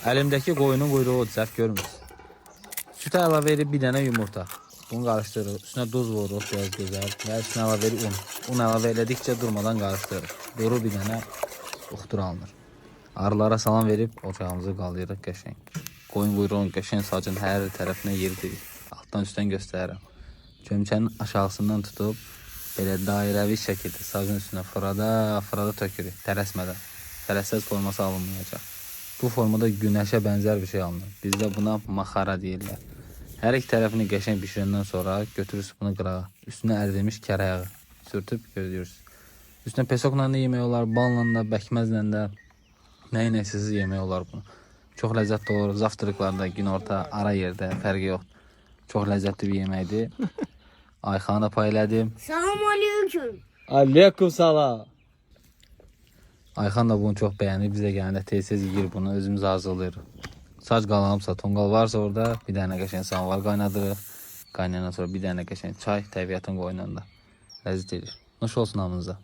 Əlimdəki qoyunun quyruğu səhv görmürsünüz. Sütə əlavə edib bir dənə yumurta. Bunu qarışdırırıq. Üstünə duz vururuq biraz gözəl və üstünə əlavə edib un. Un əlavə elədikcə durmadan qarışdırırıq. Duru bir dənə uxtur alınır. Arılara salam verib ocağımızı qalıyırıq qəşəng. Qoyun quyruğun qəşəng sacın hər tərəfinə yeridirik. Altdan üstdən göstərirəm. Çömçənin aşağısından tutub belə dairəvi şəkildə sacın üstünə fırada tökürük tələsmədən. Tələsəz forması alınmayacaq. Bu formada günəşə bənzər bir şey alınır. Bizdə buna maxara deyirlər. Hər iki tərəfini qəşəng bişirəndən sonra götürürsünüz bunu qırağa. Üstünə əridilmiş kərə yağı sürtüb gözləyirsiniz. Üstünə pesokla da yemək olar, balla da, bəkməzlə də, nəyin əksiz yemək olar bunu. Çox ləzzətli olur. Zavtrıqlarda, günorta, ara yerdə fərqi yoxdur. Çox ləzzətli bir yeməkdir. Ayxanı da payladım. Salam aleyküm. Aleyküm salam. Ayxan da bunu çox bəyənir. Biz də gələndə tez-tez yeyir bunu. Özümüz hazırlayırıq. Saç qalanıbsa, tonqal varsa orada bir dənə qəşəng samovar qaynadırıq. Qaynayandan sonra bir dənə qəşəng çay təbiətin qoynunda. Ləzzət edir. Nuş olsun hamınıza.